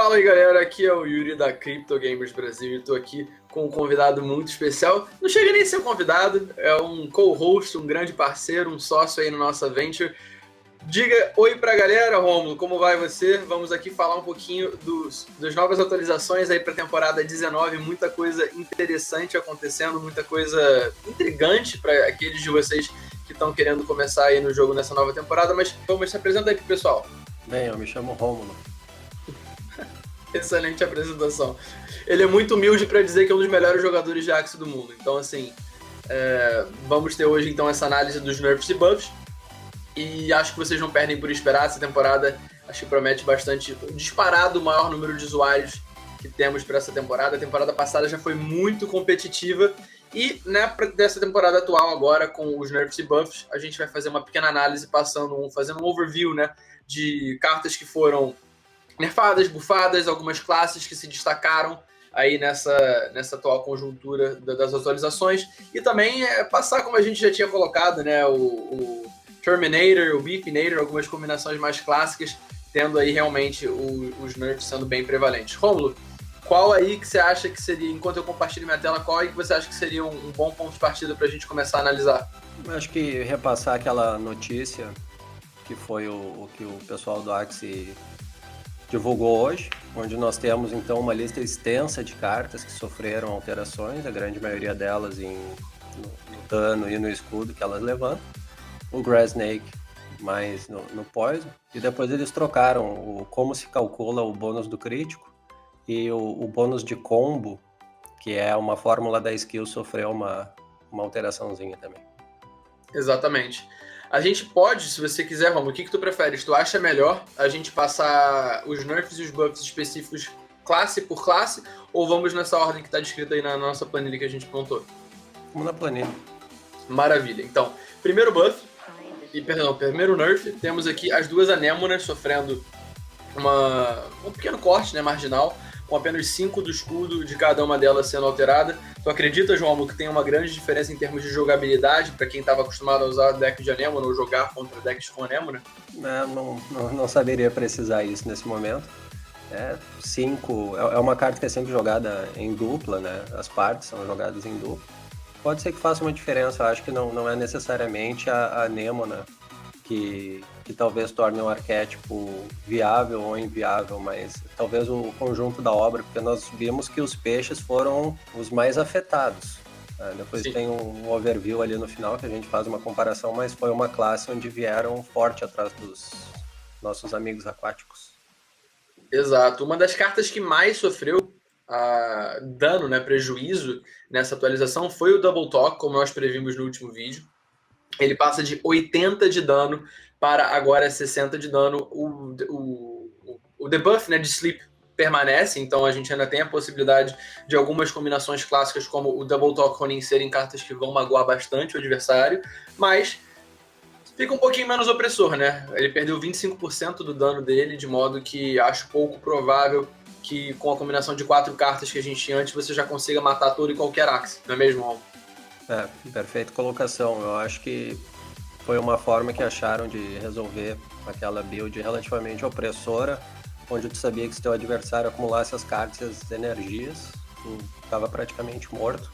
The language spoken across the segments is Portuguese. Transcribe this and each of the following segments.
Fala aí, galera, aqui é o Yuri da Crypto Gamers Brasil e estou aqui com um convidado muito especial. Não chega nem a ser um convidado, é um co-host, um grande parceiro, um sócio aí na nossa venture. Diga oi pra galera, Rômulo, como vai você? Vamos aqui falar um pouquinho das novas atualizações aí pra temporada 19, muita coisa interessante acontecendo, muita coisa intrigante para aqueles de vocês que estão querendo começar aí no jogo nessa nova temporada, mas vamos se apresentar aí pro pessoal. Bem, eu me chamo Rômulo. Excelente apresentação. Ele é muito humilde para dizer que é um dos melhores jogadores de Axie do mundo. Então, assim, vamos ter hoje então essa análise dos nerfs e buffs. E acho que vocês não perdem por esperar. Essa temporada acho que promete bastante, disparado o maior número de usuários que temos para essa temporada. A temporada passada já foi muito competitiva. E dessa temporada atual agora, com os nerfs e buffs, a gente vai fazer uma pequena análise fazendo um overview, né, de cartas que foram nerfadas, bufadas, algumas classes que se destacaram aí nessa atual conjuntura das atualizações. E também passar, como a gente já tinha colocado, né, o Terminator, o Beefinator, algumas combinações mais clássicas, tendo aí realmente os nerfs sendo bem prevalentes. Rômulo, qual aí que você acha que seria, enquanto eu compartilho minha tela, qual aí que você acha que seria um bom ponto de partida para a gente começar a analisar? Acho que repassar aquela notícia que foi o que o pessoal do Axie divulgou hoje, onde nós temos então uma lista extensa de cartas que sofreram alterações, a grande maioria delas no dano e no escudo que elas levantam. O Grass Snake mais no Poison, e depois eles trocaram como se calcula o bônus do crítico e o bônus de combo, que é uma fórmula da skill, sofreu uma alteraçãozinha também. Exatamente. A gente pode, se você quiser, Romulo, o que tu preferes? Tu acha melhor a gente passar os nerfs e os buffs específicos classe por classe, ou vamos nessa ordem que está descrita aí na nossa planilha que a gente montou? Vamos na planilha. Maravilha. Então, primeiro nerf, temos aqui as duas anêmonas sofrendo um pequeno corte, né, marginal, com apenas 5 do escudo de cada uma delas sendo alterada. Tu acredita, João, que tem uma grande diferença em termos de jogabilidade para quem estava acostumado a usar deck de anêmona ou jogar contra decks com anêmona? Não saberia precisar isso nesse momento. 5 é uma carta que é sempre jogada em dupla, né? As partes são jogadas em dupla. Pode ser que faça uma diferença, eu acho que não é necessariamente a anêmona que talvez torne um arquétipo viável ou inviável, mas talvez o conjunto da obra, porque nós vimos que os peixes foram os mais afetados. Depois Sim. Tem um overview ali no final que a gente faz uma comparação, mas foi uma classe onde vieram forte atrás dos nossos amigos aquáticos. Exato. Uma das cartas que mais sofreu dano, né, prejuízo nessa atualização foi o Double Talk, como nós previmos no último vídeo. Ele passa de 80 de dano para agora 60 de dano. O debuff, né, de Sleep permanece, então a gente ainda tem a possibilidade de algumas combinações clássicas como o Double Talk Ronin serem cartas que vão magoar bastante o adversário, mas fica um pouquinho menos opressor, né? Ele perdeu 25% do dano dele, de modo que acho pouco provável que com a combinação de 4 cartas que a gente tinha antes você já consiga matar todo e qualquer Axie, não é mesmo, Romulo? Perfeita colocação. Eu acho que foi uma forma que acharam de resolver aquela build relativamente opressora, onde tu sabia que se teu adversário acumulasse as cartas e as energias, tu estava praticamente morto,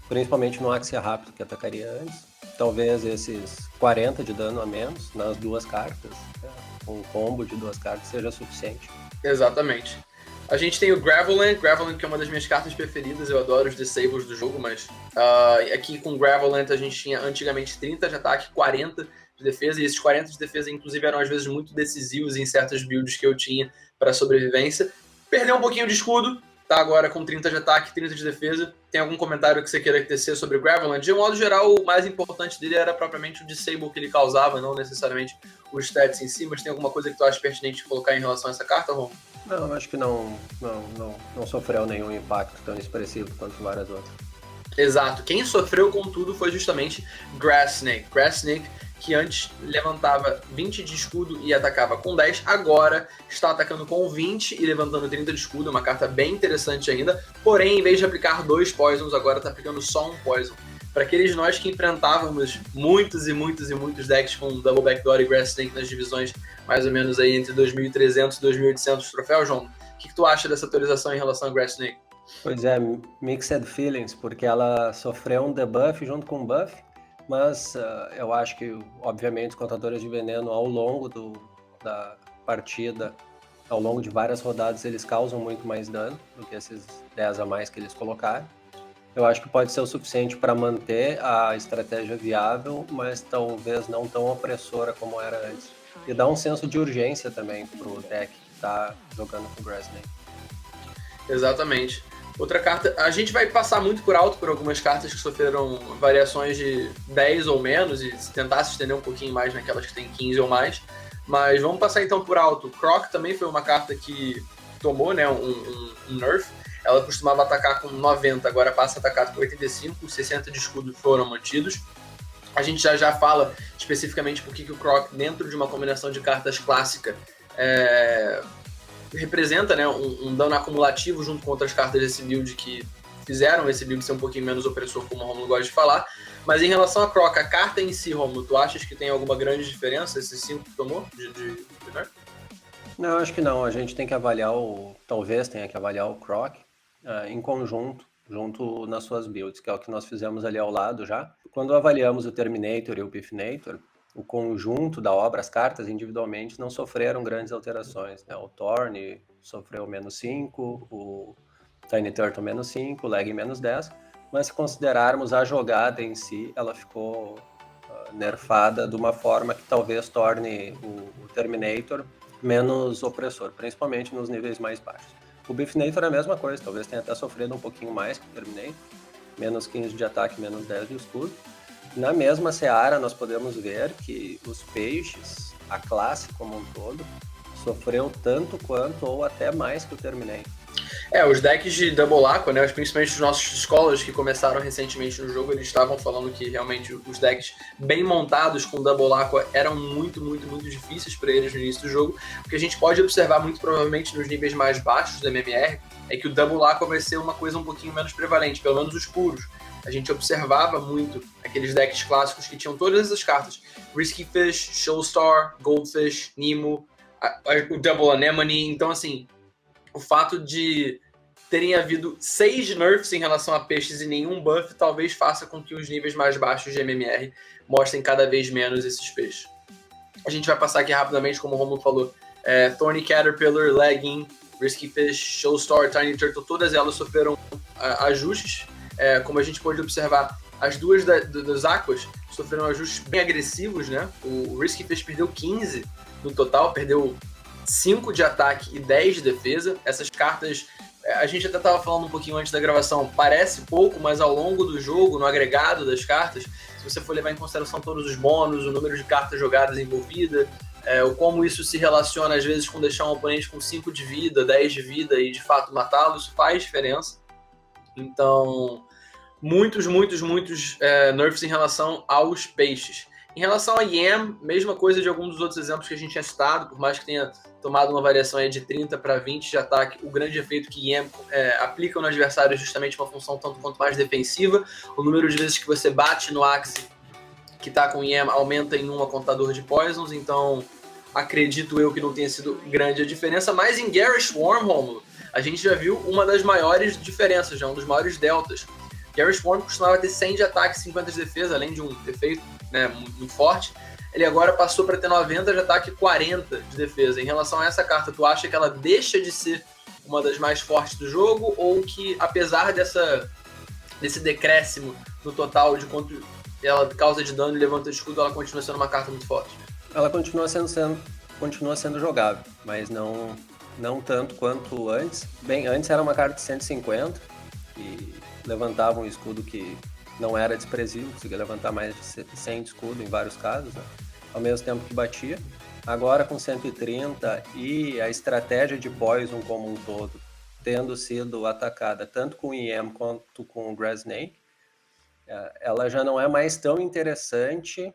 principalmente no Axie rápido que atacaria antes. Talvez esses 40 de dano a menos nas duas cartas, um combo de 2 cartas seja suficiente. Exatamente. A gente tem o Graveland que é uma das minhas cartas preferidas, eu adoro os disables do jogo, mas aqui com Graveland a gente tinha antigamente 30 de ataque, 40 de defesa, e esses 40 de defesa inclusive eram às vezes muito decisivos em certas builds que eu tinha para sobrevivência. Perdeu um pouquinho de escudo, tá agora com 30 de ataque, 30 de defesa. Tem algum comentário que você queira tecer sobre o Graveland? De um modo geral, o mais importante dele era propriamente o disable que ele causava, não necessariamente os stats em si, mas tem alguma coisa que tu acha pertinente colocar em relação a essa carta, Rom? Não, acho que não sofreu nenhum impacto tão expressivo quanto várias outras. Exato. Quem sofreu com tudo foi justamente Grass Snake. Grass Snake, que antes levantava 20 de escudo e atacava com 10, agora está atacando com 20 e levantando 30 de escudo, uma carta bem interessante ainda, porém, em vez de aplicar 2 Poisons, agora está aplicando só um Poison. Para aqueles de nós que enfrentávamos muitos decks com Double Backdoor e Grass Snake nas divisões mais ou menos aí entre 2.300 e 2.800 troféus, João, O que tu acha dessa atualização em relação a Grass Snake? Pois é, mixed feelings, porque ela sofreu um debuff junto com um buff, mas eu acho que, obviamente, os contadores de veneno ao longo da partida, ao longo de várias rodadas, eles causam muito mais dano do que esses 10 a mais que eles colocaram. Eu acho que pode ser o suficiente para manter a estratégia viável, mas talvez não tão opressora como era antes. E dá um senso de urgência também pro deck que está jogando com Grass Snake. Exatamente. Outra carta, a gente vai passar muito por alto por algumas cartas que sofreram variações de 10 ou menos e tentar se estender um pouquinho mais naquelas que tem 15 ou mais. Mas vamos passar então por alto. Croc também foi uma carta que tomou, né, um nerf. Ela costumava atacar com 90, agora passa a atacar com 85, 60 de escudo foram mantidos. A gente já fala especificamente por que o Croc, dentro de uma combinação de cartas clássica, representa, né, um dano acumulativo junto com outras cartas desse build que fizeram esse build ser um pouquinho menos opressor, como o Romulo gosta de falar. Mas em relação a Croc, a carta em si, Romulo, tu achas que tem alguma grande diferença, esses 5 que tomou de nerf? Não, acho que não. A gente tem que avaliar talvez tenha que avaliar o Croc em conjunto, junto nas suas builds, que é o que nós fizemos ali ao lado já. Quando avaliamos o Terminator e o Pifnator, o conjunto da obra, as cartas individualmente, não sofreram grandes alterações, né? O Thorn sofreu menos 5, o Tiny Turtle menos 5, o Leg menos 10, mas se considerarmos a jogada em si, ela ficou nerfada de uma forma que talvez torne o Terminator menos opressor, principalmente nos níveis mais baixos. O Beefnator é a mesma coisa, talvez tenha até sofrido um pouquinho mais que o Terminator, menos 15 de ataque, menos 10 de escudo. Na mesma seara, nós podemos ver que os peixes, a classe como um todo, sofreu tanto quanto ou até mais que o Terminator. Os decks de Double Aqua, né, principalmente os nossos escolas que começaram recentemente no jogo, eles estavam falando que realmente os decks bem montados com Double Aqua eram muito, muito, muito difíceis para eles no início do jogo. O que a gente pode observar muito provavelmente nos níveis mais baixos do MMR é que o Double Aqua vai ser uma coisa um pouquinho menos prevalente, pelo menos os puros. A gente observava muito aqueles decks clássicos que tinham todas essas cartas. Risky Fish, Showstar, Goldfish, Nemo, o Double Anemone. Então, assim, o fato de terem havido 6 nerfs em relação a peixes e nenhum buff talvez faça com que os níveis mais baixos de MMR mostrem cada vez menos esses peixes. A gente vai passar aqui rapidamente, como o Romulo falou, Thorny Caterpillar, Legging, Risky Fish, Showstar, Tiny Turtle, todas elas sofreram ajustes. Como a gente pode observar, as duas das Aquas sofreram ajustes bem agressivos, né? O Risky Fish perdeu 15 no total, perdeu 5 de ataque e 10 de defesa. Essas cartas, a gente até estava falando um pouquinho antes da gravação, parece pouco, mas ao longo do jogo, no agregado das cartas, se você for levar em consideração todos os bônus, o número de cartas jogadas envolvida, como isso se relaciona às vezes com deixar um oponente com 5 de vida, 10 de vida e de fato matá-lo, isso faz diferença. Então, muitos nerfs em relação aos peixes. Em relação a Yam, mesma coisa de alguns dos outros exemplos que a gente tinha citado, por mais que tenha tomado uma variação aí de 30 para 20 de ataque, o grande efeito que Yam aplica no adversário é justamente uma função tanto quanto mais defensiva. O número de vezes que você bate no Axe que está com Yam aumenta em 1 a contador de Poisons, então acredito eu que não tenha sido grande a diferença, mas em Garish Worm, Romulo, a gente já viu uma das maiores diferenças, um dos maiores deltas. Garish Worm costumava ter 100 de ataque e 50 de defesa, além de um efeito, né, muito forte. Ele agora passou para ter 90 de ataque e 40 de defesa. Em relação a essa carta, tu acha que ela deixa de ser uma das mais fortes do jogo, ou que, apesar desse decréscimo no total de quanto ela causa de dano e levanta de escudo, ela continua sendo uma carta muito forte? Ela continua sendo jogável, mas não tanto quanto antes. Bem, antes era uma carta de 150 e levantava um escudo que não era desprezível, conseguia levantar mais de 100 de escudo em vários casos, né? Ao mesmo tempo que batia. Agora com 130 e a estratégia de Poison como um todo tendo sido atacada tanto com o EM quanto com o Grass Snake, ela já não é mais tão interessante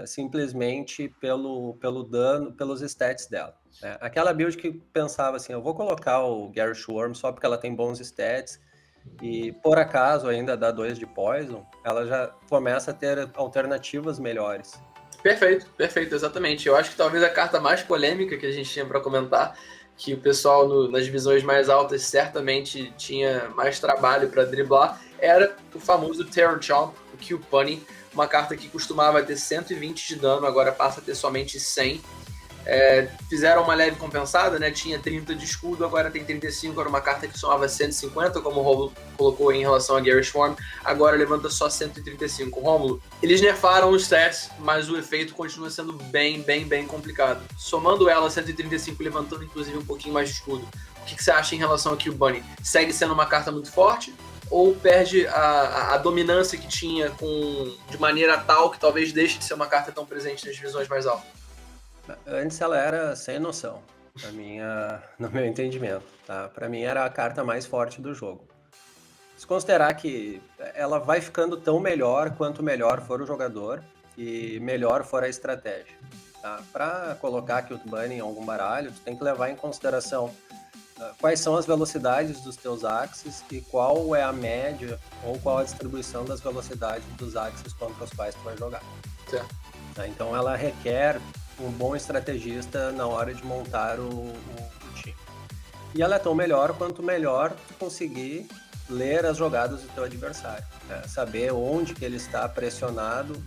simplesmente pelo dano, pelos stats dela. Né? Aquela build que pensava assim, eu vou colocar o Garish Worm só porque ela tem bons stats e por acaso ainda dá 2 de Poison, ela já começa a ter alternativas melhores. Perfeito, exatamente. Eu acho que talvez a carta mais polêmica que a gente tinha para comentar, que o pessoal nas divisões mais altas certamente tinha mais trabalho para driblar, era o famoso Terror Chomp, o Kill Punny, uma carta que costumava ter 120 de dano, agora passa a ter somente 100. Fizeram uma leve compensada, né? Tinha 30 de escudo, agora tem 35, era uma carta que somava 150, como o Rômulo colocou em relação a Garish Form, agora levanta só 135. Rômulo, eles nerfaram os stats, mas o efeito continua sendo bem complicado. Somando ela 135, levantando inclusive um pouquinho mais de escudo, o que você acha em relação a Kill Bunny? Segue sendo uma carta muito forte? Ou perde a dominância que tinha de maneira tal que talvez deixe de ser uma carta tão presente nas divisões mais altas? Antes ela era sem noção, no meu entendimento. Tá? Para mim era a carta mais forte do jogo. Se considerar que ela vai ficando tão melhor quanto melhor for o jogador e melhor for a estratégia. Tá? Para colocar aqui o Bunny em algum baralho, tu tem que levar em consideração quais são as velocidades dos teus axes e qual é a média ou qual a distribuição das velocidades dos axes contra os quais tu vai jogar. Tá? Então ela requer um bom estrategista na hora de montar o time. E ela é tão melhor quanto melhor tu conseguir ler as jogadas do teu adversário, né? Saber onde que ele está pressionado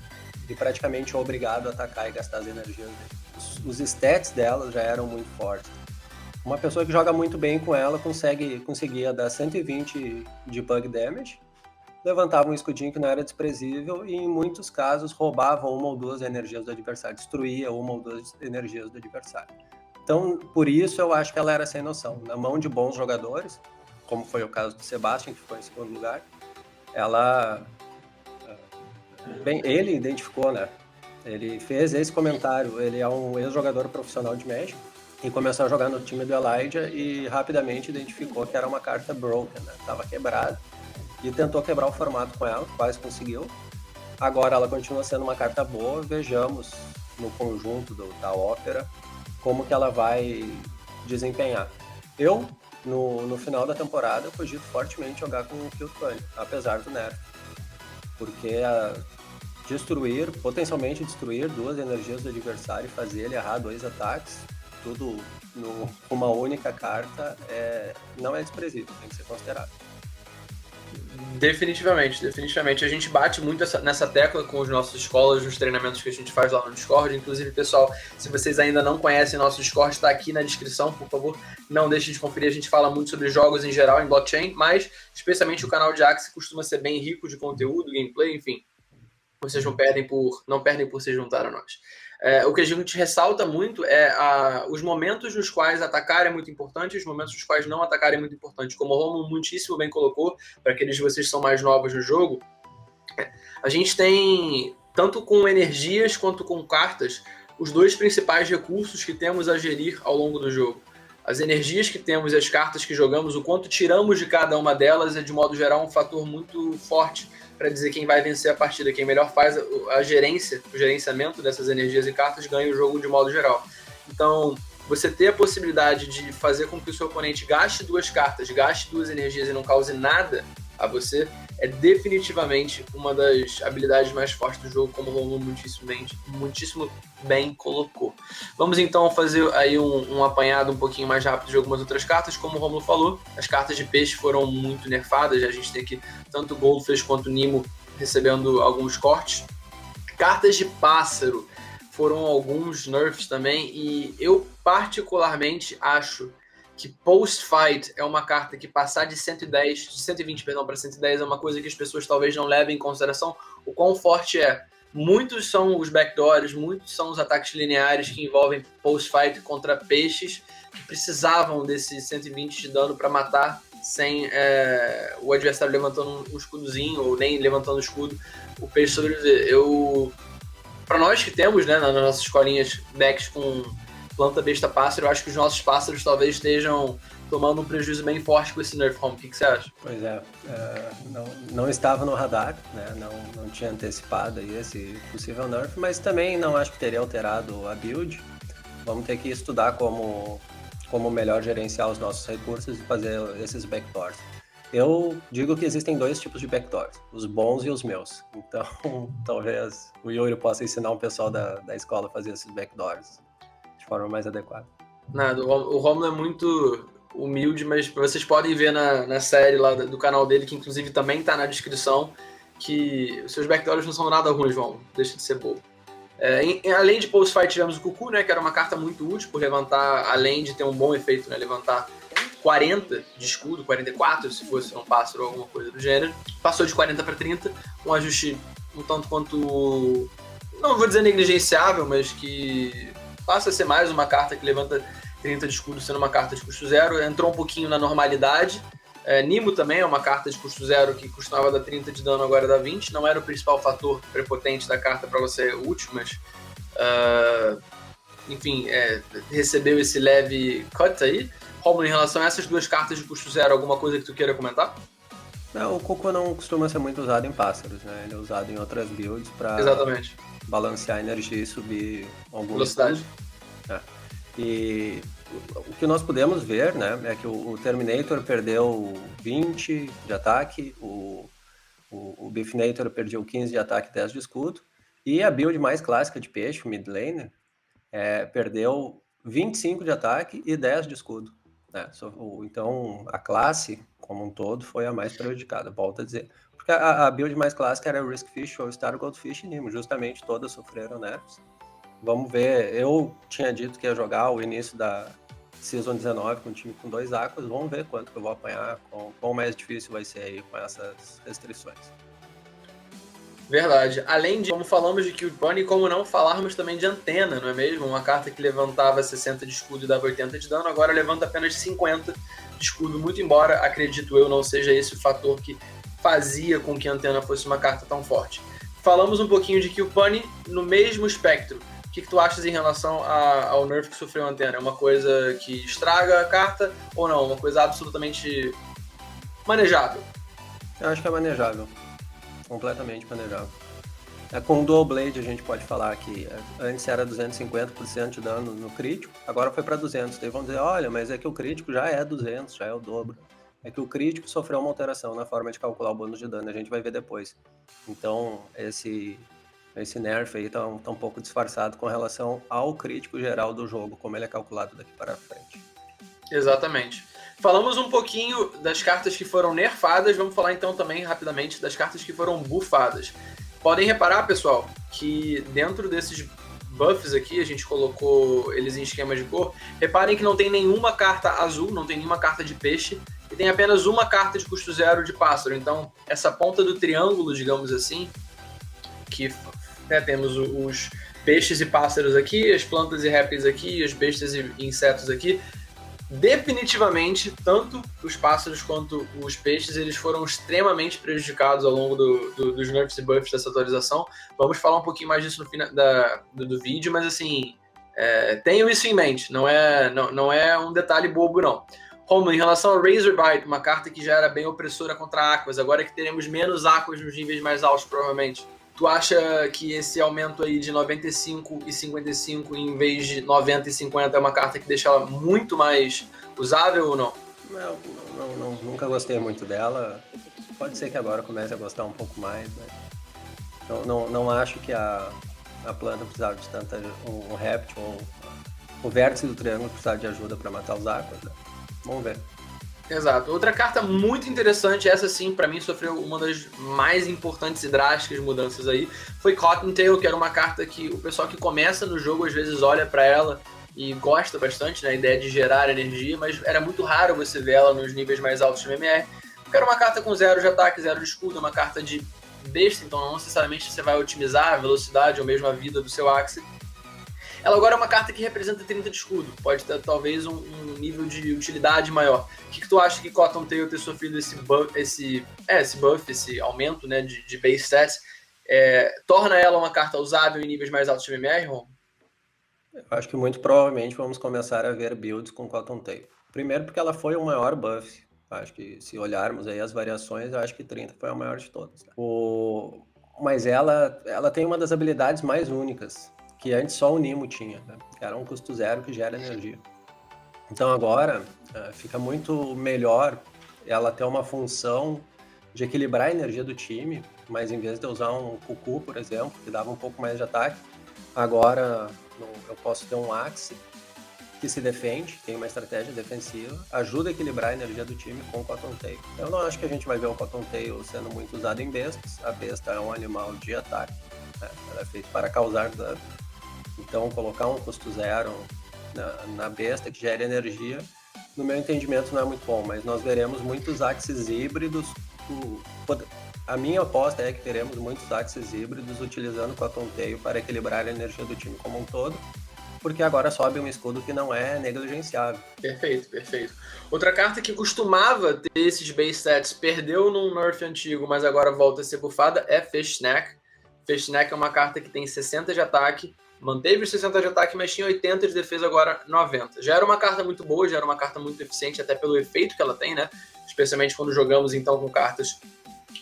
e praticamente obrigado a atacar e gastar as energias dele. Os stats dela já eram muito fortes. Uma pessoa que joga muito bem com ela conseguia dar 120 de bug damage, levantava um escudinho que não era desprezível e, em muitos casos, roubava uma ou duas energias do adversário, destruía uma ou duas energias do adversário. Então, por isso, eu acho que ela era sem noção. Na mão de bons jogadores, como foi o caso do Sebastian, que ficou em segundo lugar, ele identificou, né? Ele fez esse comentário, ele é um ex-jogador profissional de Magic, e começou a jogar no time do Elijah e rapidamente identificou que era uma carta broken, né? Tava quebrada. E tentou quebrar o formato com ela, quase conseguiu. Agora ela continua sendo uma carta boa, vejamos no conjunto da ópera como que ela vai desempenhar. Eu, no final da temporada, eu cogito fortemente jogar com o Kill Bunny, apesar do nerf. Porque potencialmente destruir duas energias do adversário e fazer ele errar 2 ataques, tudo com uma única carta, não é desprezível, tem que ser considerado. Definitivamente. A gente bate muito nessa tecla com os nossos escolas, nos treinamentos que a gente faz lá no Discord. Inclusive, pessoal, se vocês ainda não conhecem nosso Discord, está aqui na descrição, por favor, não deixem de conferir. A gente fala muito sobre jogos em geral, em blockchain, mas especialmente o canal de Axie costuma ser bem rico de conteúdo, gameplay, enfim. Vocês não perdem por se juntar a nós. O que a gente ressalta muito é os momentos nos quais atacar é muito importante, os momentos nos quais não atacar é muito importante. Como o Romulo muitíssimo bem colocou, para aqueles de vocês que são mais novos no jogo, a gente tem, tanto com energias quanto com cartas, os dois principais recursos que temos a gerir ao longo do jogo. As energias que temos e as cartas que jogamos, o quanto tiramos de cada uma delas é, de modo geral, um fator muito forte para dizer quem vai vencer a partida. Quem melhor faz o gerenciamento dessas energias e cartas ganha o jogo de modo geral. Então, você ter a possibilidade de fazer com que o seu oponente gaste 2 cartas, gaste 2 energias e não cause nada a você, é definitivamente uma das habilidades mais fortes do jogo, como o Romulo muitíssimo bem colocou. Vamos então fazer aí um apanhado um pouquinho mais rápido de algumas outras cartas. Como o Romulo falou, as cartas de peixe foram muito nerfadas, a gente tem aqui tanto o Goldfish quanto o Nemo recebendo alguns cortes. Cartas de pássaro foram alguns nerfs também, e eu particularmente acho que post-fight é uma carta que passar de 120 para 110 é uma coisa que as pessoas talvez não levem em consideração o quão forte é. Muitos são os backdoors, muitos são os ataques lineares que envolvem post-fight contra peixes que precisavam desse 120 de dano para matar sem o adversário levantando um escudozinho ou nem levantando o escudo, o peixe sobreviver. Para nós que temos, né, nas nossas escolinhas decks com planta, besta, pássaro, eu acho que os nossos pássaros talvez estejam tomando um prejuízo bem forte com esse nerf home. O que você acha? Pois não estava no radar, né? Não tinha antecipado aí esse possível nerf, mas também não acho que teria alterado a build. Vamos ter que estudar como melhor gerenciar os nossos recursos e fazer esses backdoors. Eu digo que existem 2 tipos de backdoors, os bons e os meus. Então, talvez o Yuri possa ensinar o pessoal da escola a fazer esses backdoors de forma mais adequada. Nada, o Romulo é muito humilde, mas vocês podem ver na série lá do canal dele, que inclusive também tá na descrição, que os seus backdoors não são nada ruins, Romulo. Deixa de ser bobo. Além de post-fight, tivemos o Cucu, né, que era uma carta muito útil por levantar, além de ter um bom efeito, né, levantar 40 de escudo, 44 se fosse um pássaro ou alguma coisa do gênero. Passou de 40 para 30, um ajuste um tanto quanto, não vou dizer negligenciável, mas que passa a ser mais uma carta que levanta 30 de escudo sendo uma carta de custo zero. Entrou um pouquinho na normalidade. Nimo também é uma carta de custo zero que costumava dar 30 de dano, agora dá 20. Não era o principal fator prepotente da carta para você útil, mas enfim, recebeu esse leve cut aí. Romulo, em relação a essas duas cartas de custo zero, alguma coisa que tu queira comentar? Não, o Cocô não costuma ser muito usado em pássaros, né? Ele é usado em outras builds para Exatamente. balancear a energia e subir algum Velocidade. E o que nós podemos ver, né, é que o Terminator perdeu 20 de ataque, o Beefnator perdeu 15 de ataque e 10 de escudo, e a build mais clássica de peixe, o mid laner, perdeu 25 de ataque e 10 de escudo. Né? Então, a classe, como um todo, foi a mais prejudicada, volto a dizer. Porque a build mais clássica era Riskfish, All-Star, Goldfish e Nimo. Justamente todas sofreram nerfs. Vamos ver, eu tinha dito que ia jogar o início da Season 19 com um time com 2 Aquas. Vamos ver quanto que eu vou apanhar, quão mais difícil vai ser aí com essas restrições. Verdade. Além de, como falamos de Cute Bunny, como não falarmos também de Antena, não é mesmo? Uma carta que levantava 60 de escudo e dava 80 de dano, agora levanta apenas 50 de escudo, muito embora, acredito eu, não seja esse o fator que fazia com que a Antena fosse uma carta tão forte. Falamos um pouquinho de Cute Bunny no mesmo espectro. O que tu achas em relação ao nerf que sofreu a Antena? É uma coisa que estraga a carta ou não? Uma coisa absolutamente manejável? Eu acho que é manejável. Completamente manejável. Com o Dual Blade a gente pode falar que antes era 250% de dano no crítico, agora foi para 200. Daí vão dizer, olha, mas é que o crítico já é 200, já é o dobro. É que o crítico sofreu uma alteração na forma de calcular o bônus de dano, a gente vai ver depois. Então, esse nerf aí tá um pouco disfarçado com relação ao crítico geral do jogo, como ele é calculado daqui para frente. Exatamente. Falamos um pouquinho das cartas que foram nerfadas, vamos falar então também rapidamente das cartas que foram buffadas. Podem reparar, pessoal, que dentro desses buffs aqui, a gente colocou eles em esquema de cor. Reparem que não tem nenhuma carta azul, não tem nenhuma carta de peixe, e tem apenas uma carta de custo zero de pássaro. Então, essa ponta do triângulo, digamos assim, que temos os peixes e pássaros aqui, as plantas e répteis aqui, as bestas e insetos aqui. Definitivamente, tanto os pássaros quanto os peixes, eles foram extremamente prejudicados ao longo dos nerfs e buffs dessa atualização. Vamos falar um pouquinho mais disso no final do vídeo, mas assim, tenham isso em mente, não é um detalhe bobo não. Romulo, em relação a Razorbite, uma carta que já era bem opressora contra Aquas, agora que teremos menos Aquas nos níveis mais altos, provavelmente. Tu acha que esse aumento aí de 95 e 55 em vez de 90 e 50 é uma carta que deixa ela muito mais usável ou não? Não, nunca gostei muito dela. Pode ser que agora comece a gostar um pouco mais, mas não acho que a planta precisava de tanta um réptil ou o vértice do triângulo precisava de ajuda para matar os Aquas, né? Vamos ver. Exato. Outra carta muito interessante, essa sim, pra mim sofreu uma das mais importantes e drásticas mudanças aí, foi Cottontail, que era uma carta que o pessoal que começa no jogo às vezes olha pra ela e gosta bastante, né, a ideia de gerar energia, mas era muito raro você ver ela nos níveis mais altos de MMR, porque era uma carta com 0 de ataque, 0 de escudo, uma carta de besta, então não necessariamente você vai otimizar a velocidade ou mesmo a vida do seu Axe. Ela agora é uma carta que representa 30 de escudo, pode ter talvez um nível de utilidade maior. O que tu acha que Cottontail ter sofrido esse buff, esse aumento, né, de base stats, torna ela uma carta usável em níveis mais altos de MMR, Rom? Eu acho que muito provavelmente vamos começar a ver builds com Cottontail. Primeiro porque ela foi o maior buff. Acho que se olharmos aí as variações, eu acho que 30 foi a maior de todas. Né? Mas ela tem uma das habilidades mais únicas, que antes só o Nimo tinha, né? Que era um custo zero que gera energia. Então agora fica muito melhor ela ter uma função de equilibrar a energia do time, mas em vez de eu usar um Cucu, por exemplo, que dava um pouco mais de ataque, agora eu posso ter um Axe que se defende, tem uma estratégia defensiva, ajuda a equilibrar a energia do time com o Cottontail. Eu não acho que a gente vai ver o Cottontail sendo muito usado em bestas. A besta é um animal de ataque, né? Ela é feita para causar dano. Então, colocar um custo zero na besta que gera energia, no meu entendimento, não é muito bom, mas nós veremos muitos axes híbridos. A minha aposta é que teremos muitos axes híbridos utilizando o Cottontail para equilibrar a energia do time como um todo, porque agora sobe um escudo que não é negligenciável. Perfeito, perfeito. Outra carta que costumava ter esses base sets, perdeu num nerf antigo, mas agora volta a ser buffada, é Fish Snack. Fish Snack é uma carta que tem 60 de ataque, manteve os 60 de ataque, mas tinha 80 de defesa, agora 90. Já era uma carta muito boa, já era uma carta muito eficiente, até pelo efeito que ela tem, né? Especialmente quando jogamos então com cartas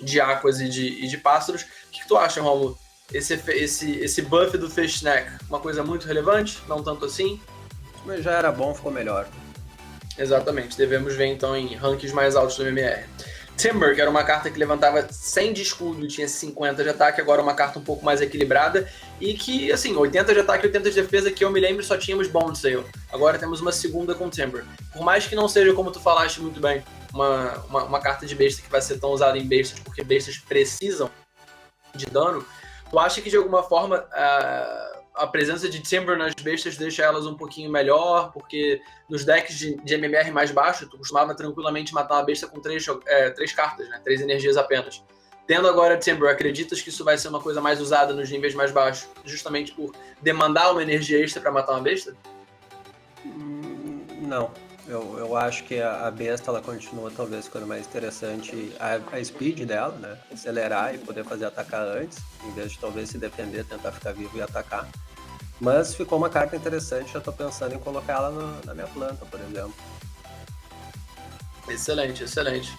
de Aquas e de Pássaros. O que tu acha, Romulo? Esse buff do Fish Snack, uma coisa muito relevante? Não tanto assim? Mas já era bom, ficou melhor. Exatamente, devemos ver então em rankings mais altos do MMR. Timber, que era uma carta que levantava 100 de escudo e tinha 50 de ataque, agora uma carta um pouco mais equilibrada e que, assim, 80 de ataque e 80 de defesa, que eu me lembro só tínhamos Bonesale. Agora temos uma segunda com Timber. Por mais que não seja, como tu falaste muito bem, uma carta de besta que vai ser tão usada em bestas, porque bestas precisam de dano, tu acha que de alguma forma a presença de Timber nas bestas deixa elas um pouquinho melhor, porque nos decks de MMR mais baixo, tu costumava tranquilamente matar uma besta com três cartas, né? 3 energias apenas. Tendo agora Timber, acreditas que isso vai ser uma coisa mais usada nos níveis mais baixos, justamente por demandar uma energia extra para matar uma besta? Não. Eu acho que a besta ela continua talvez ficando mais interessante a speed dela, né? Acelerar e poder fazer atacar antes, em vez de talvez se defender, tentar ficar vivo e atacar. Mas ficou uma carta interessante, já estou pensando em colocar ela na minha planta, por exemplo. Excelente, excelente.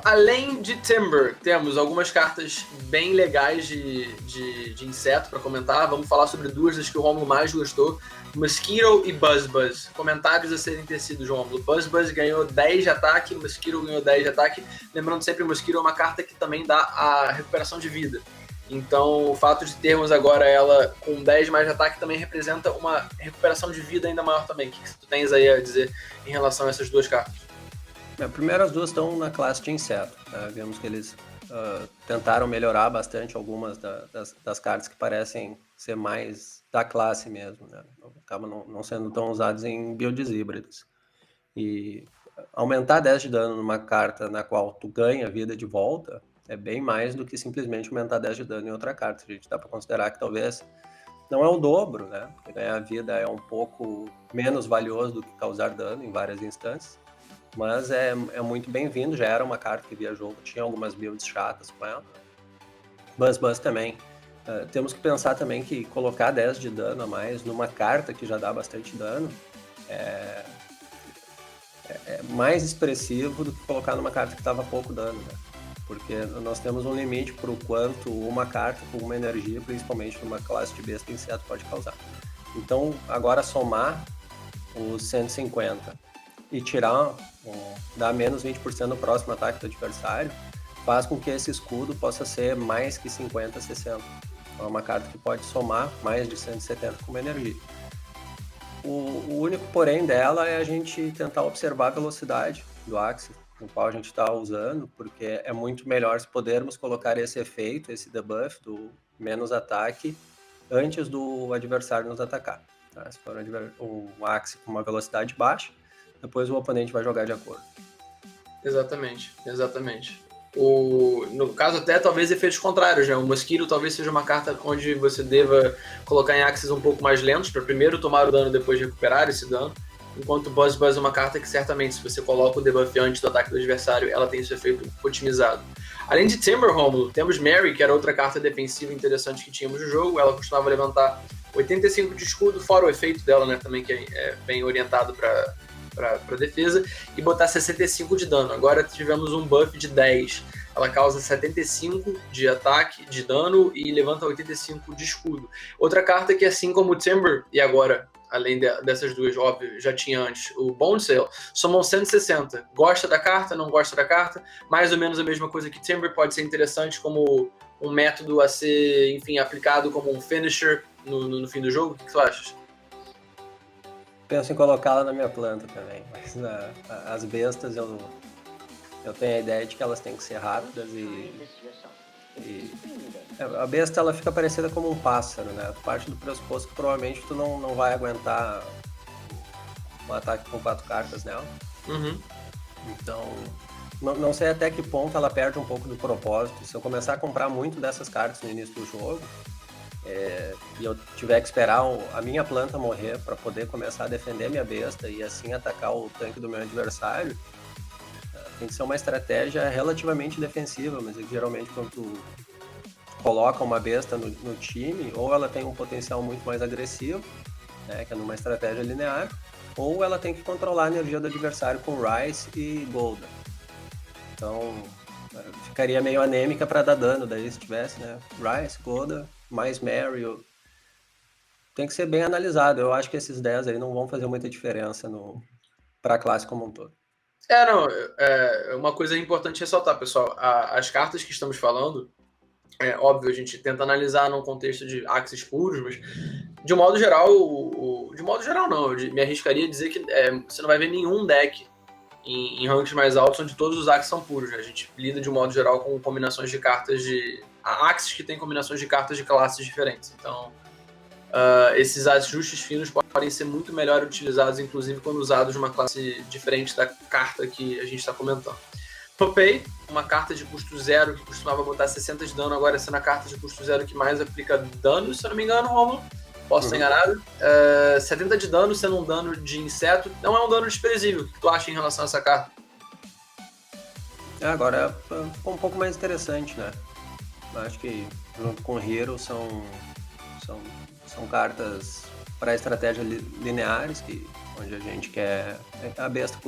Além de Timber, temos algumas cartas bem legais de inseto para comentar. Vamos falar sobre duas das que o Romulo mais gostou: Mosquito e Buzz. Comentários a serem tecidos, Romulo. Buzz ganhou 10 de ataque, Mosquito ganhou 10 de ataque. Lembrando sempre, Mosquito é uma carta que também dá a recuperação de vida. Então, o fato de termos agora ela com 10 mais de ataque também representa uma recuperação de vida ainda maior também. O que tu tens aí a dizer em relação a essas duas cartas? Primeiro, as duas estão na classe de inseto. Né? Vemos que eles tentaram melhorar bastante algumas das cartas que parecem ser mais da classe mesmo. Né? Acabam não sendo tão usadas em builds híbridas. E aumentar 10 de dano numa carta na qual tu ganha vida de volta é bem mais do que simplesmente aumentar 10 de dano em outra carta. A gente dá para considerar que talvez não é o dobro, né? Porque ganhar vida é um pouco menos valioso do que causar dano em várias instâncias. Mas é muito bem-vindo, já era uma carta que via jogo, tinha algumas builds chatas com ela. Buzz também. Temos que pensar também que colocar 10 de dano a mais numa carta que já dá bastante dano é mais expressivo do que colocar numa carta que estava pouco dano, né? Porque nós temos um limite para o quanto uma carta com uma energia, principalmente numa classe de besta inseto, pode causar. Então, agora somar os 150 e dar menos 20% no próximo ataque do adversário, faz com que esse escudo possa ser mais que 50, 60. É uma carta que pode somar mais de 170 com uma energia. O único porém dela é a gente tentar observar a velocidade do Axe, no qual a gente está usando, porque é muito melhor se pudermos colocar esse efeito, esse debuff do menos ataque, antes do adversário nos atacar. Tá? Se for um Axe com uma velocidade baixa, depois o oponente vai jogar de acordo. Exatamente. No caso, até talvez efeitos contrários, né? O Mosquito talvez seja uma carta onde você deva colocar em axes um pouco mais lentos, para primeiro tomar o dano e depois recuperar esse dano. Enquanto Buzz é uma carta que certamente, se você coloca o debuff antes do ataque do adversário, ela tem esse efeito otimizado. Além de Timber, Romulo, temos Mary, que era outra carta defensiva interessante que tínhamos no jogo. Ela costumava levantar 85 de escudo, fora o efeito dela, né? Também que é bem orientado para defesa, e botar 65 de dano. Agora tivemos um buff de 10. Ela causa 75 de ataque, de dano, e levanta 85 de escudo. Outra carta que, assim como o Timber, e agora, além dessas duas, óbvio, já tinha antes, o Bonesale, somam 160. Gosta da carta, não gosta da carta? Mais ou menos a mesma coisa que Timber, pode ser interessante como um método a ser, enfim, aplicado como um finisher no fim do jogo. O que tu achas? penso em colocá-la na minha planta também, mas as bestas eu tenho a ideia de que elas têm que ser rápidas e a besta ela fica parecida como um pássaro, né? Parte do pressuposto que provavelmente tu não vai aguentar um ataque com 4 cartas nela. Uhum. Então, não sei até que ponto ela perde um pouco do propósito. Se eu começar a comprar muito dessas cartas no início do jogo, e eu tiver que esperar a minha planta morrer para poder começar a defender minha besta e assim atacar o tanque do meu adversário, tem que ser uma estratégia relativamente defensiva, mas geralmente quando tu coloca uma besta no time, ou ela tem um potencial muito mais agressivo, né, que é numa estratégia linear, ou ela tem que controlar a energia do adversário com Rice e Golden. Então, ficaria meio anêmica para dar dano daí se tivesse, né? Rice, Golden, mais Mary. Tem que ser bem analisado. Eu acho que esses 10 aí não vão fazer muita diferença para a classe como um todo. Não, uma coisa importante ressaltar, pessoal. As cartas que estamos falando, óbvio, a gente tenta analisar num contexto de axes puros, mas de modo geral, de modo geral não, eu me arriscaria a dizer que você não vai ver nenhum deck em ranks mais altos onde todos os axes são puros, né? A gente lida de um modo geral com combinações de cartas de axes que tem combinações de cartas de classes diferentes. Então, esses ajustes finos podem ser muito melhor utilizados, inclusive quando usados numa classe diferente da carta que a gente está comentando. Popeye, uma carta de custo 0 que costumava botar 60 de dano, agora sendo a carta de custo 0 que mais aplica dano, se eu não me engano, Romulo. Posso estar enganado. 70 de dano, sendo um dano de inseto, não é um dano desprezível. O que tu acha em relação a essa carta? Agora ficou um pouco mais interessante, né? Acho que junto com o Hero são cartas para estratégia lineares, onde a gente quer... A besta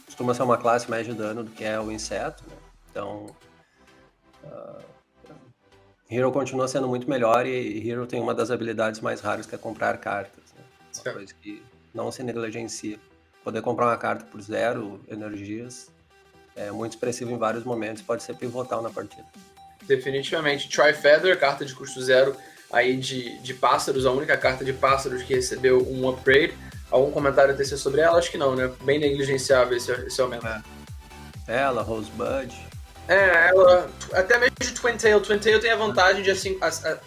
costuma ser uma classe mais de dano do que é o inseto, né? Então, Hero continua sendo muito melhor e Hero tem uma das habilidades mais raras que é comprar cartas, né? Uma coisa que não se negligencia. Poder comprar uma carta por 0 energias é muito expressivo em vários momentos, pode ser pivotal na partida. Definitivamente. Tri-Feather, carta de custo 0 aí de pássaros, a única carta de pássaros que recebeu um upgrade. Algum comentário a tecer sobre ela? Acho que não, né? Bem negligenciável esse aumento. Ela, Rosebud. Ela, até mesmo de Twin Tail. Twin Tail tem a vantagem de, assim,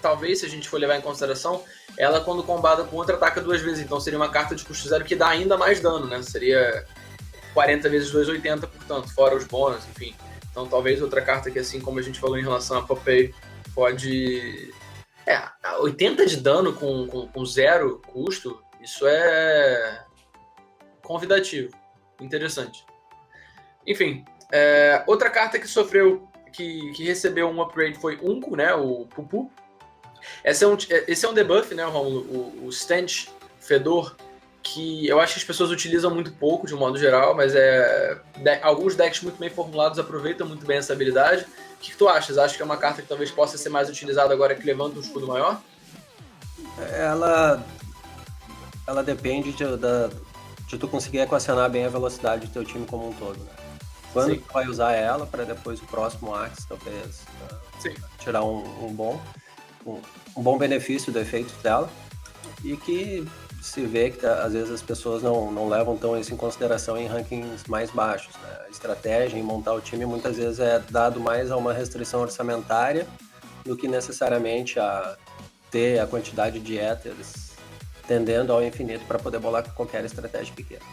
talvez, se a gente for levar em consideração, ela quando combada com outra ataca 2 vezes. Então seria uma carta de custo 0 que dá ainda mais dano, né? Seria 40 vezes 2,80, portanto, fora os bônus, enfim. Então talvez outra carta que, assim como a gente falou em relação a Popeye, pode... 80 de dano com 0 custo, isso é convidativo. Interessante. Enfim, outra carta que sofreu, que recebeu um upgrade foi Unco, né? O Pupu. Esse é um debuff, né, Romulo? O Stench, Fedor, que eu acho que as pessoas utilizam muito pouco, de um modo geral, mas alguns decks muito bem formulados aproveitam muito bem essa habilidade. O que tu achas? Acha que é uma carta que talvez possa ser mais utilizada agora que levanta um escudo maior? Ela depende de tu conseguir equacionar bem a velocidade do teu time como um todo, né? Quando tu vai usar ela para depois o próximo Axe, talvez tirar um bom benefício do efeito dela, e que se vê que às vezes as pessoas não levam tão isso em consideração em rankings mais baixos, né? A estratégia em montar o time muitas vezes é dado mais a uma restrição orçamentária do que necessariamente a ter a quantidade de éteres tendendo ao infinito para poder bolar qualquer estratégia pequena.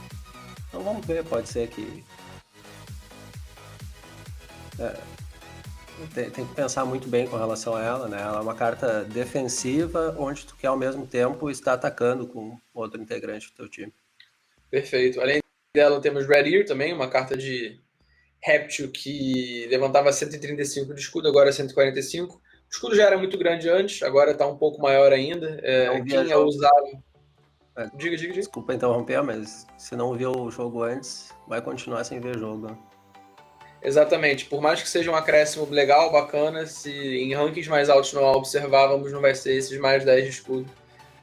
Então vamos ver, pode ser que tem que pensar muito bem com relação a ela, né? Ela é uma carta defensiva onde tu quer ao mesmo tempo estar atacando com outro integrante do teu time. Perfeito. Além dela temos Red Ear também, uma carta de réptil que levantava 135 de escudo, agora 145. O escudo já era muito grande antes, agora está um pouco maior ainda. Quem é usado... Diga. Desculpa interromper, mas se não viu o jogo antes, vai continuar sem ver jogo, né? Exatamente. Por mais que seja um acréscimo legal, bacana, se em rankings mais altos não observávamos, não vai ser esses mais 10 de escudo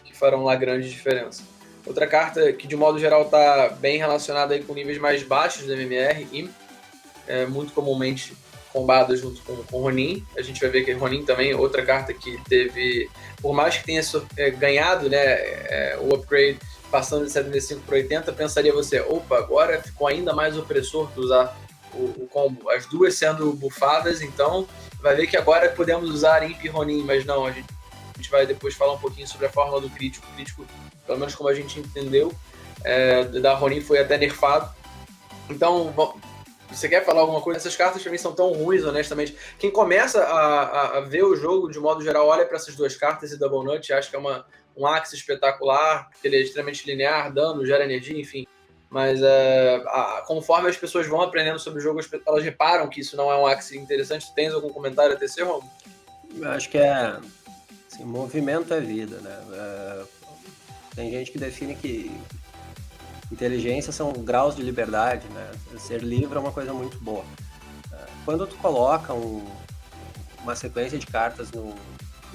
que farão lá grande diferença. Outra carta que de modo geral está bem relacionada aí com níveis mais baixos do MMR, Imp, muito comumente combada junto com Ronin. A gente vai ver que Ronin também, outra carta que teve, por mais que tenha ganhado, né, o upgrade, passando de 75 para 80, pensaria você, opa, agora ficou ainda mais opressor tu usar o combo. As duas sendo bufadas, então vai ver que agora podemos usar Imp e Ronin, mas não, a gente vai depois falar um pouquinho sobre a fórmula do crítico. O crítico, pelo menos como a gente entendeu, da Ronin foi até nerfado. Então, você quer falar alguma coisa? Essas cartas pra mim são tão ruins, honestamente. Quem começa a ver o jogo, de modo geral, olha para essas duas cartas e Double Nut, acha que é um Axe espetacular, porque ele é extremamente linear, dano, gera energia, enfim. Mas conforme as pessoas vão aprendendo sobre o jogo, elas reparam que isso não é um Axe interessante. Tens algum comentário a tecer, Romulo? Eu acho que assim, movimento é vida, né? Tem gente que define que inteligência são graus de liberdade, né? Ser livre é uma coisa muito boa. Quando tu coloca uma sequência de cartas no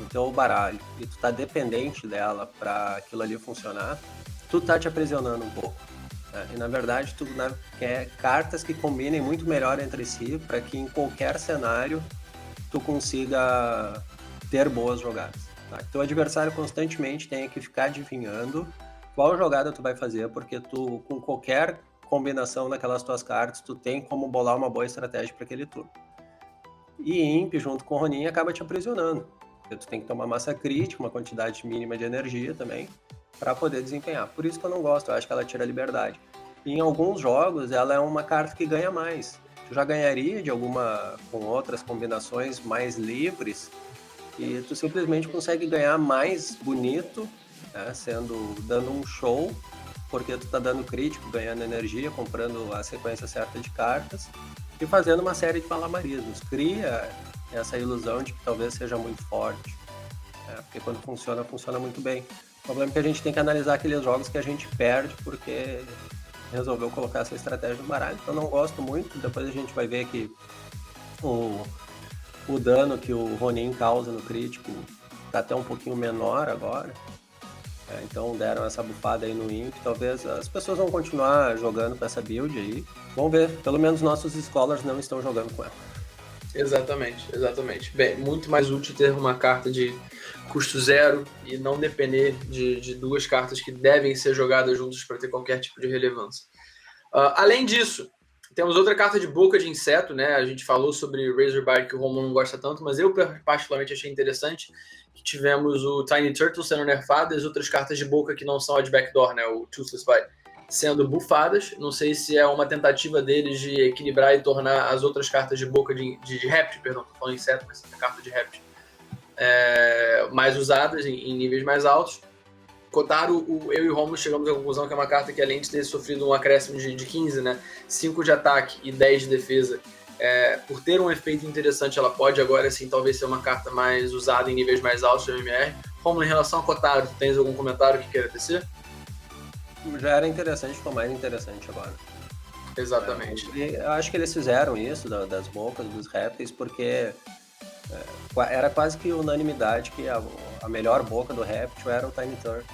teu baralho e tu tá dependente dela para aquilo ali funcionar, tu tá te aprisionando um pouco. Né? E na verdade tu quer cartas que combinem muito melhor entre si para que em qualquer cenário tu consiga ter boas jogadas. Tá? Teu adversário constantemente tem que ficar adivinhando qual jogada tu vai fazer, porque tu, com qualquer combinação daquelas tuas cartas, tu tem como bolar uma boa estratégia para aquele turno. E Imp, junto com o Ronin, acaba te aprisionando, porque tu tem que tomar massa crítica, uma quantidade mínima de energia também, para poder desempenhar. Por isso que eu não gosto, eu acho que ela tira a liberdade. E em alguns jogos, ela é uma carta que ganha mais. Tu já ganharia com outras combinações mais livres, e tu simplesmente consegue ganhar mais bonito, né, dando um show, porque tu tá dando crítico, ganhando energia, comprando a sequência certa de cartas e fazendo uma série de malabarismos. Cria essa ilusão de que talvez seja muito forte, porque quando funciona muito bem. O problema é que a gente tem que analisar aqueles jogos que a gente perde porque resolveu colocar essa estratégia no baralho. Então eu não gosto muito, depois a gente vai ver que o dano que o Ronin causa no crítico tá até um pouquinho menor agora. Então deram essa bufada aí no Imp. Talvez as pessoas vão continuar jogando com essa build aí. Vamos ver. Pelo menos nossos scholars não estão jogando com ela. Exatamente. Bem, muito mais útil ter uma carta de custo zero e não depender de duas cartas que devem ser jogadas juntas para ter qualquer tipo de relevância. Além disso, temos outra carta de boca de inseto, né? A gente falou sobre Razorback, que o Romulo não gosta tanto, mas eu particularmente achei interessante que tivemos o Tiny Turtle sendo nerfado e as outras cartas de boca que não são a de backdoor, né? O Toothless Bite, sendo bufadas. Não sei se é uma tentativa deles de equilibrar e tornar as outras cartas de boca de réptil, perdão, tô falando inseto, mas é carta de réptil, mais usadas em níveis mais altos. Kotaro, eu e o Romulo chegamos à conclusão que é uma carta que, além de ter sofrido um acréscimo de 15, né, 5 de ataque e 10 de defesa, por ter um efeito interessante, ela pode agora sim talvez ser uma carta mais usada em níveis mais altos do MMR. Romulo, em relação a Kotaro, tens algum comentário que queira tecer? Já era interessante, ficou mais interessante agora. Exatamente. Eu acho que eles fizeram isso das bocas dos répteis porque era quase que unanimidade que a melhor boca do réptil era o Tiny Turtle.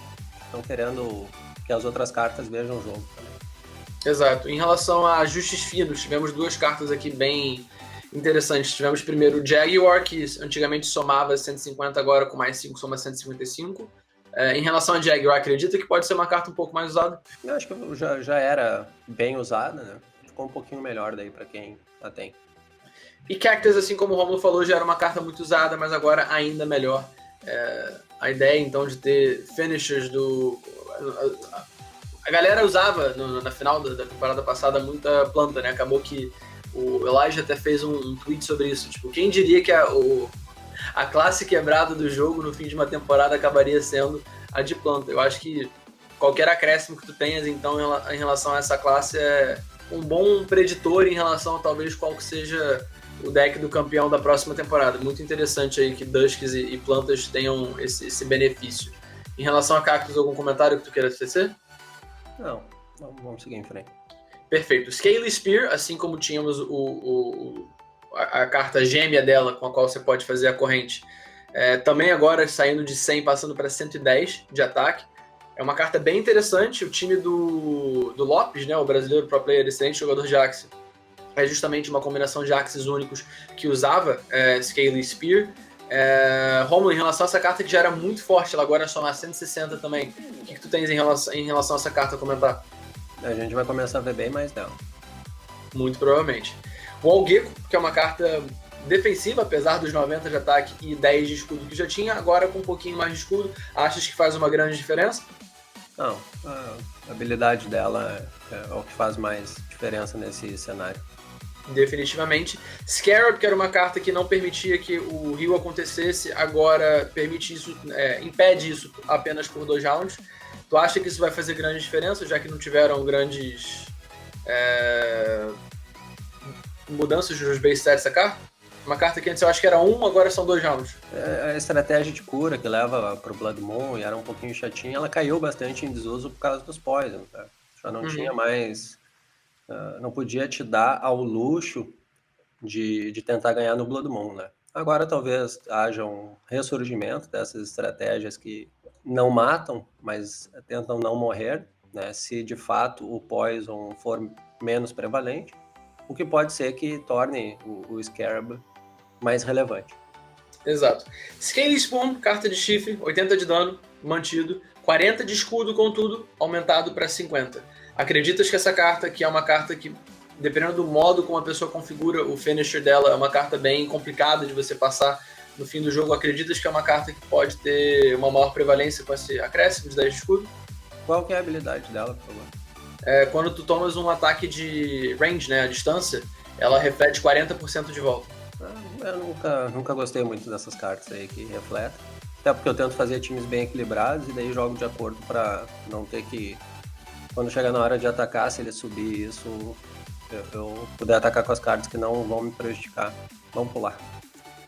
Estão querendo que as outras cartas vejam o jogo também. Exato. Em relação a ajustes finos, tivemos duas cartas aqui bem interessantes. Tivemos primeiro o Jaguar, que antigamente somava 150, agora com mais 5 soma 155. Em relação a Jaguar, acredita que pode ser uma carta um pouco mais usada? Eu acho que já era bem usada, né? Ficou um pouquinho melhor daí para quem a tem. E Cactus, assim como o Romulo falou, já era uma carta muito usada, mas agora ainda melhor. A ideia, então, de ter finishers A galera usava, na final da temporada passada, muita planta, né? Acabou que o Elijah até fez um tweet sobre isso. Tipo, quem diria que a classe quebrada do jogo no fim de uma temporada acabaria sendo a de planta. Eu acho que qualquer acréscimo que tu tenhas, então, em relação a essa classe é um bom preditor em relação a talvez qual que seja o deck do campeão da próxima temporada. Muito interessante aí que Dusks e plantas tenham esse benefício. Em relação a Cactus, algum comentário que tu queira tecer? Não, vamos seguir em frente. Perfeito. Scale Spear, assim como tínhamos a carta gêmea dela, com a qual você pode fazer a corrente, também agora saindo de 100, passando para 110 de ataque. É uma carta bem interessante. O time do Lopes, né, o brasileiro pro player, excelente jogador de Axe, é justamente uma combinação de Axes únicos que usava Scale Spear. Romulo, em relação a essa carta que já era muito forte, ela agora é só 160 também. O que tu tens em relação a essa carta a comentar? A gente vai começar a ver bem mais dela. Muito provavelmente. O Algecko, que é uma carta defensiva, apesar dos 90 de ataque e 10 de escudo que já tinha, agora com um pouquinho mais de escudo, achas que faz uma grande diferença? Não, a habilidade dela é o que faz mais diferença nesse cenário. Definitivamente. Scarab, que era uma carta que não permitia que o heal acontecesse, agora permite isso, impede isso apenas por 2 rounds. Tu acha que isso vai fazer grande diferença, já que não tiveram grandes mudanças nos base stats dessa carta? Uma carta que antes eu acho que era 1, agora são 2 rounds. A estratégia de cura que leva pro Blood Moon e era um pouquinho chatinha, ela caiu bastante em desuso por causa dos Poison. Tá? Já não tinha mais... não podia te dar ao luxo de tentar ganhar no Blood Moon, né? Agora talvez haja um ressurgimento dessas estratégias que não matam, mas tentam não morrer, né? Se de fato o Poison for menos prevalente, o que pode ser que torne o Scarab mais relevante. Exato. Scale Spoon, carta de chifre, 80 de dano, mantido, 40 de escudo, contudo, aumentado para 50. Acreditas que essa carta, que é uma carta que, dependendo do modo como a pessoa configura o finisher dela, é uma carta bem complicada de você passar no fim do jogo, acreditas que é uma carta que pode ter uma maior prevalência com esse acréscimo de 10 de escudo? Qual que é a habilidade dela, por favor? Quando tu tomas um ataque de range, né, a distância, ela reflete 40% de volta. Eu nunca gostei muito dessas cartas aí que refletem. Até porque eu tento fazer times bem equilibrados e daí jogo de acordo para não ter que... Quando chegar na hora de atacar, se ele subir isso, eu puder atacar com as cartas que não vão me prejudicar. Vamos pular.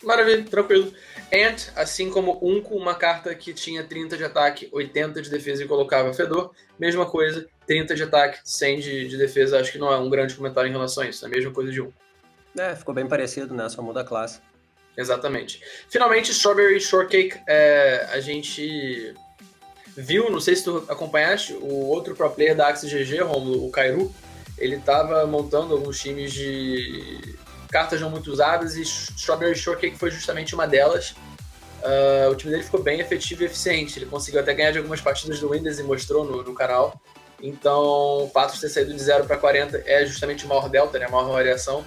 Maravilha, tranquilo. Ant, assim como Unco, uma carta que tinha 30 de ataque, 80 de defesa e colocava Fedor. Mesma coisa, 30 de ataque, 100 de defesa. Acho que não é um grande comentário em relação a isso. É a mesma coisa de Unco. Ficou bem parecido, né? Só muda a classe. Exatamente. Finalmente, Strawberry Shortcake. A gente viu, não sei se tu acompanhaste, o outro pro player da Axis GG, Romulo, o Kairu. Ele estava montando alguns times de cartas não muito usadas e Strawberry Shortcake foi justamente uma delas. O time dele ficou bem efetivo e eficiente. Ele conseguiu até ganhar de algumas partidas do Windows e mostrou no canal. Então, o fato de ter saído de 0 para 40 é justamente o maior delta, né? A maior variação.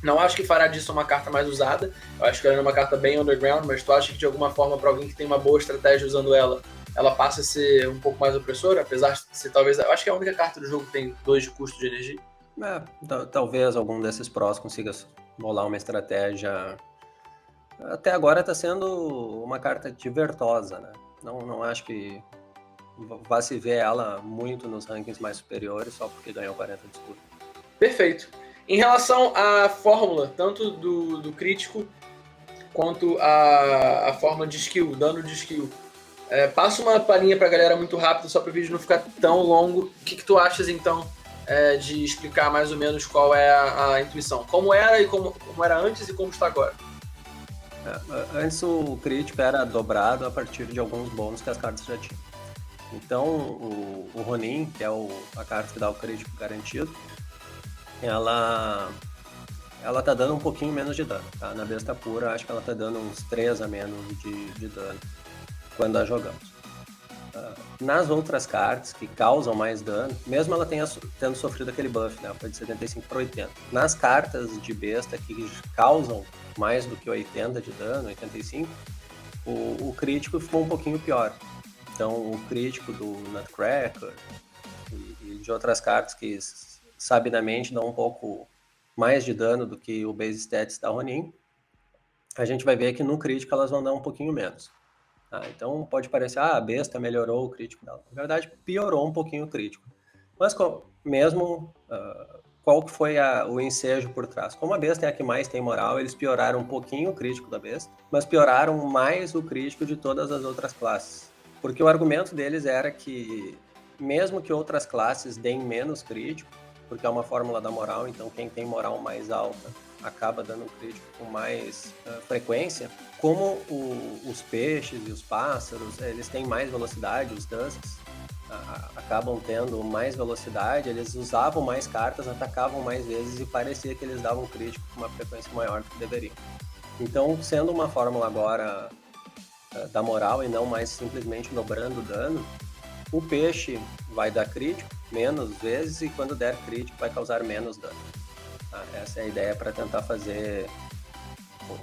Não acho que fará disso uma carta mais usada. Eu acho que ela é uma carta bem underground, mas tu acha que de alguma forma, para alguém que tem uma boa estratégia usando ela, ela passa a ser um pouco mais opressora? Apesar de ser talvez... Eu acho que é a única carta do jogo que tem 2 de custo de energia. Talvez algum desses prós consiga bolar uma estratégia. Até agora está sendo uma carta divertosa, né? Não acho que vá se ver ela muito nos rankings mais superiores só porque ganhou 40 de escudo. Perfeito. Em relação à fórmula, tanto do crítico quanto a fórmula de skill, dano de skill, passa uma palhinha pra galera muito rápido, só para o vídeo não ficar tão longo. O que tu achas, então, de explicar mais ou menos qual é a intuição? Como era e como era antes e como está agora? Antes o crítico era dobrado a partir de alguns bônus que as cartas já tinham. Então o Ronin, que é a carta que dá o crítico garantido, ela tá dando um pouquinho menos de dano, tá? Na besta pura, acho que ela tá dando uns 3 a menos de dano quando a jogamos. Nas outras cartas que causam mais dano, mesmo ela tendo sofrido aquele buff, né? Foi de 75 para 80. Nas cartas de besta que causam mais do que 80 de dano, 85, o crítico ficou um pouquinho pior. Então o crítico do Nutcracker e de outras cartas que sabidamente dão um pouco mais de dano do que o base stats da Ronin, a gente vai ver que no crítico elas vão dar um pouquinho menos. Então pode parecer, a besta melhorou o crítico dela. Na verdade, piorou um pouquinho o crítico. Mas mesmo, qual que foi o ensejo por trás? Como a besta é a que mais tem moral, eles pioraram um pouquinho o crítico da besta, mas pioraram mais o crítico de todas as outras classes. Porque o argumento deles era que, mesmo que outras classes deem menos crítico, porque é uma fórmula da moral, então quem tem moral mais alta acaba dando crítico com mais frequência, como os peixes e os pássaros, eles têm mais velocidade, os Dusks acabam tendo mais velocidade, eles usavam mais cartas, atacavam mais vezes e parecia que eles davam crítico com uma frequência maior do que deveriam. Então, sendo uma fórmula agora da moral e não mais simplesmente dobrando o dano, o peixe vai dar crítico menos vezes e quando der crítico vai causar menos dano. Tá? Essa é a ideia para tentar fazer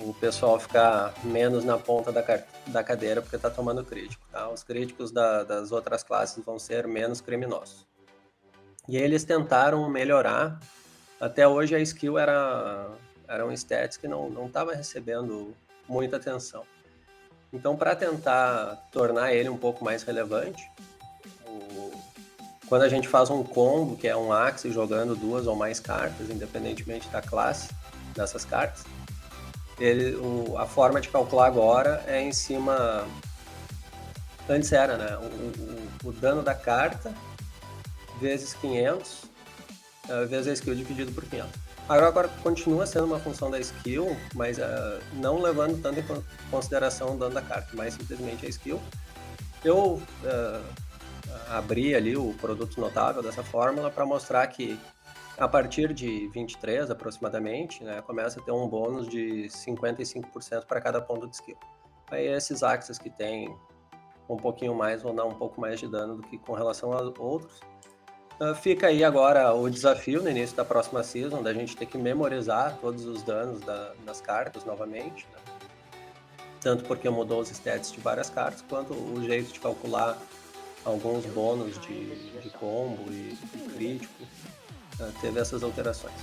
o pessoal ficar menos na ponta da cadeira porque está tomando crítico. Tá? Os críticos das outras classes vão ser menos criminosos. E aí eles tentaram melhorar. Até hoje a skill eram stats que não estava recebendo muita atenção. Então, para tentar tornar ele um pouco mais relevante, quando a gente faz um combo, que é um Axe jogando 2 ou mais cartas, independentemente da classe dessas cartas, a forma de calcular agora é em cima... Antes era, né? O dano da carta vezes 500, vezes a skill dividido por 500. Agora continua sendo uma função da skill, mas não levando tanto em consideração o dano da carta, mas simplesmente a skill. Eu abri ali o produto notável dessa fórmula para mostrar que a partir de 23 aproximadamente, né, começa a ter um bônus de 55% para cada ponto de skill. Aí esses axes que tem um pouquinho mais vão dar um pouco mais de dano do que com relação a outros. Fica aí agora o desafio no início da próxima season, da gente ter que memorizar todos os danos das cartas novamente, né? Tanto porque mudou os stats de várias cartas, quanto o jeito de calcular alguns bônus de combo e crítico, teve essas alterações.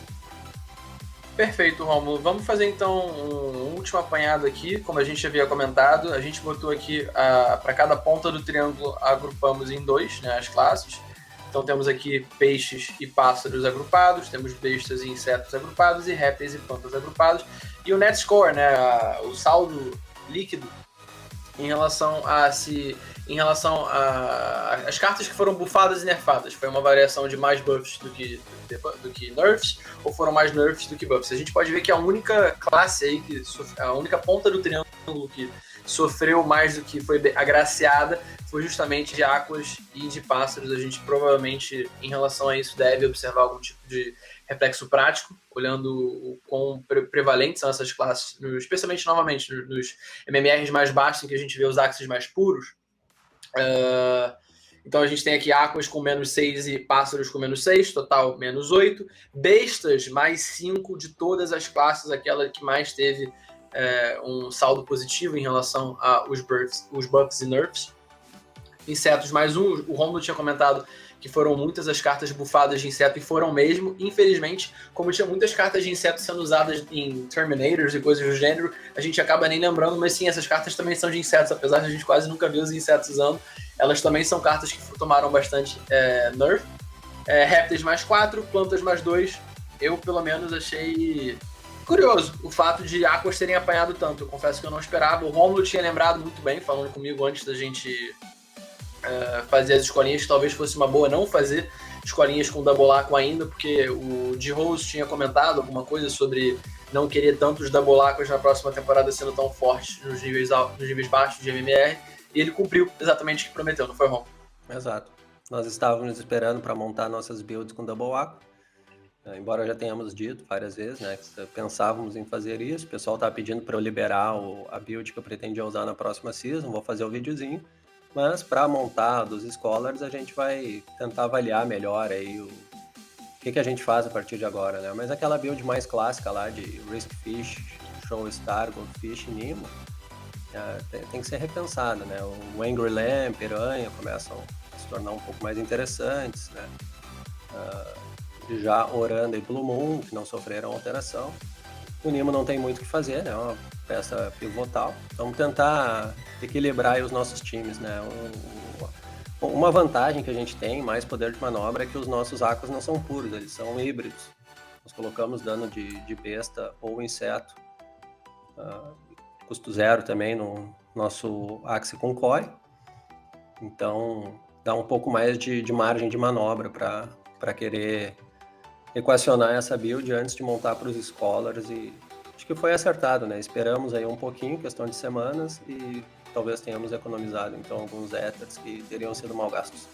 Perfeito, Romulo. Vamos fazer então um último apanhado aqui, como a gente havia comentado. A gente botou aqui, para cada ponta do triângulo, agrupamos em 2, né, as classes. Então temos aqui peixes e pássaros agrupados, temos bestas e insetos agrupados, e répteis e plantas agrupados. E o net score, né, o saldo líquido em relação as cartas que foram bufadas e nerfadas. Foi uma variação de mais buffs do que nerfs, ou foram mais nerfs do que buffs. A gente pode ver que a única classe aí, a única ponta do triângulo que sofreu mais do que foi agraciada foi justamente de aquas e de pássaros. A gente provavelmente, em relação a isso, deve observar algum tipo de reflexo prático, olhando o quão prevalentes são essas classes, especialmente, novamente, nos MMRs mais baixos, em que a gente vê os axes mais puros. Então a gente tem aqui aquas com menos 6 e pássaros com menos 6, total menos 8. Bestas, mais 5 de todas as classes, aquela que mais teve um saldo positivo em relação aos buffs e nerfs. Insetos, mais 1. O Romulo tinha comentado que foram muitas as cartas bufadas de inseto, e foram mesmo. Infelizmente, como tinha muitas cartas de inseto sendo usadas em Terminators e coisas do gênero, a gente acaba nem lembrando, mas sim, essas cartas também são de insetos, apesar de a gente quase nunca ver os insetos usando. Elas também são cartas que tomaram bastante nerf. Répteis mais 4, plantas mais 2. Eu, pelo menos, achei curioso o fato de aquas terem apanhado tanto. Eu confesso que eu não esperava. O Romulo tinha lembrado muito bem, falando comigo antes da gente fazer as escolinhas, que talvez fosse uma boa não fazer escolinhas com Double Aqua ainda, porque o D-Rose tinha comentado alguma coisa sobre não querer tantos Double Aquas na próxima temporada sendo tão fortes nos níveis baixos de MMR, e ele cumpriu exatamente o que prometeu, não foi, Romulo? Exato. Nós estávamos esperando para montar nossas builds com Double Aqua, embora já tenhamos dito várias vezes, né, que pensávamos em fazer isso. O pessoal está pedindo para eu liberar a build que eu pretendia usar na próxima season, vou fazer o videozinho. Mas para montar dos Scholars, a gente vai tentar avaliar melhor aí o que a gente faz a partir de agora, né? Mas aquela build mais clássica lá de Risk Fish, Show Star, Goldfish e Nemo, tem que ser repensada, né? O Angry Lamb, Piranha começam a se tornar um pouco mais interessantes, né? Já Oranda e Blue Moon, que não sofreram alteração. O Nemo não tem muito o que fazer, né? É uma peça pivotal. Vamos tentar equilibrar aí os nossos times, né? Uma vantagem que a gente tem, mais poder de manobra, é que os nossos aquas não são puros, eles são híbridos. Nós colocamos dano de besta ou inseto, custo 0 também no nosso Axe com Core. Então dá um pouco mais de margem de manobra para querer equacionar essa build antes de montar para os Scholars, e acho que foi acertado, né? Esperamos aí um pouquinho, questão de semanas, e talvez tenhamos economizado então alguns Ethers que teriam sido mal gastos.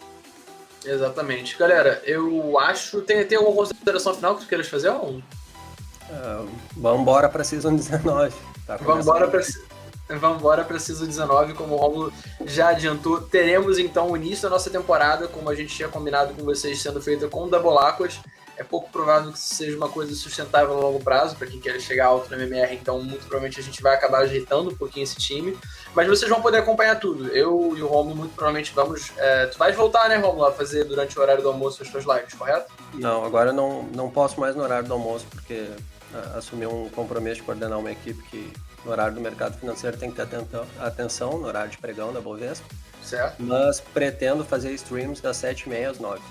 Exatamente. Galera, eu acho... Tem alguma consideração final que tu queiras fazer? Vamos embora para Season 19. Tá Vamos embora para Season 19, como o Romulo já adiantou. Teremos então o início da nossa temporada, como a gente tinha combinado com vocês, sendo feita com Double Aquas. É pouco provável que isso seja uma coisa sustentável a longo prazo, para quem quer chegar alto no MMR, então muito provavelmente a gente vai acabar ajeitando um pouquinho esse time. Mas vocês vão poder acompanhar tudo. Eu e o Romulo muito provavelmente vamos... tu vais voltar, né, Romulo, a fazer durante o horário do almoço as suas lives, correto? Não, agora não posso mais no horário do almoço, porque assumi um compromisso de coordenar uma equipe que no horário do mercado financeiro tem que ter atenção no horário de pregão da Bovespa. Certo. Mas pretendo fazer streams das 7h30 às 9h.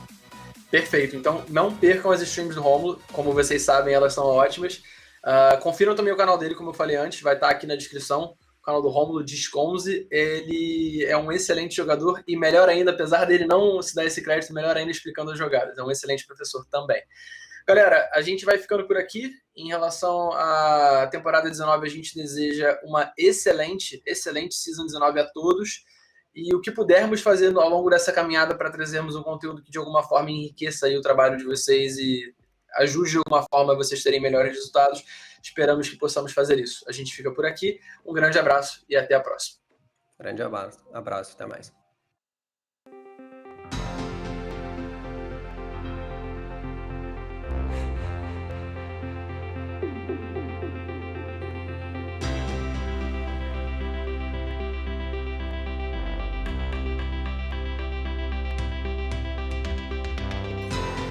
Perfeito, então não percam as streams do Romulo, como vocês sabem, elas são ótimas. Confiram também o canal dele, como eu falei antes, vai estar aqui na descrição, o canal do Romulo Disconze. Ele é um excelente jogador e melhor ainda, apesar dele não se dar esse crédito, melhor ainda explicando as jogadas, é um excelente professor também. Galera, a gente vai ficando por aqui. Em relação à temporada 19, a gente deseja uma excelente Season 19 a todos. E o que pudermos fazer ao longo dessa caminhada para trazermos um conteúdo que de alguma forma enriqueça aí o trabalho de vocês e ajude de alguma forma a vocês terem melhores resultados, esperamos que possamos fazer isso. A gente fica por aqui. Um grande abraço e até a próxima. Grande abraço, até mais.